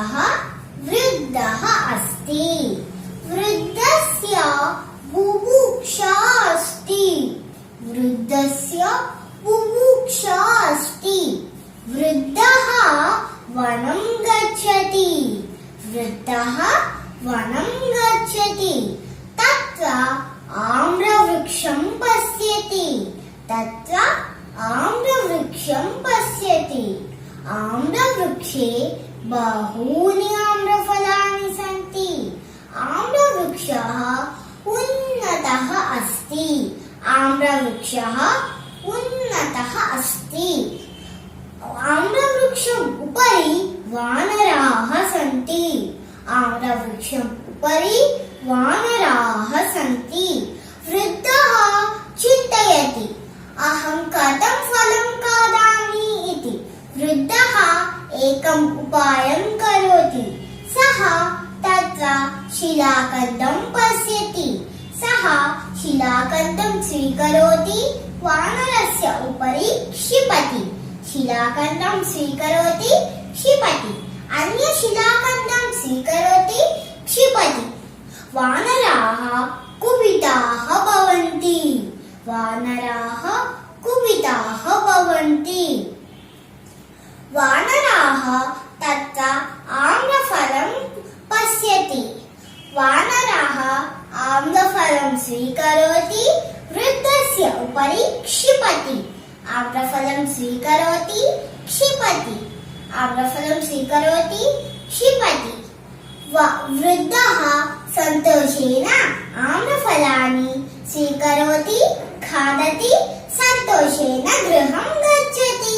वृद्धः वृद्धः अस्ति वृद्धस्य बुभुक्षा अस्ति वृद्धस्य बुभुक्षा अस्ति वृद्धः वनं गच्छति वृद्धः वनं गच्छति तत्र आम्रवृक्षं पश्यति तत्र आम्रवृक्षं पश्यति आम्रवृक्षे बहूनि आम्रफलानि सन्ति आम्रवृक्षः उन्नतः अस्ति आम्रवृक्षः उन्नतः अस्ति आम्रवृक्षम् उपरि वानराः सन्ति आम्रवृक्षम् उपरि वानराः सन्ति वृद्धः चिन्तयति अहं कथं फलं खादामि इति वृद्धः एकम् उपायं करोति सः तत्र शिलाखण्डं पश्यति सः शिलाखण्डं स्वीकरोति वानरस्य उपरि क्षिपति शिलाखण्डं स्वीकरोति क्षिपति अन्यशिलाखण्डं स्वीकरोति क्षिपति वानराः कुपिताः भवन्ति वानराः कुपिताः भवन्ति वानराः तत्र आम्रफलं पश्यति वानराः आम्रफलं स्वीकरोति वृद्धस्य उपरि क्षिपति आम्रफलं स्वीकरोति क्षिपति आम्रफलं स्वीकरोति क्षिपति वृद्धः सन्तोषेण आम्रफलानि स्वीकरोति खादति सन्तोषेण गृहं गच्छति।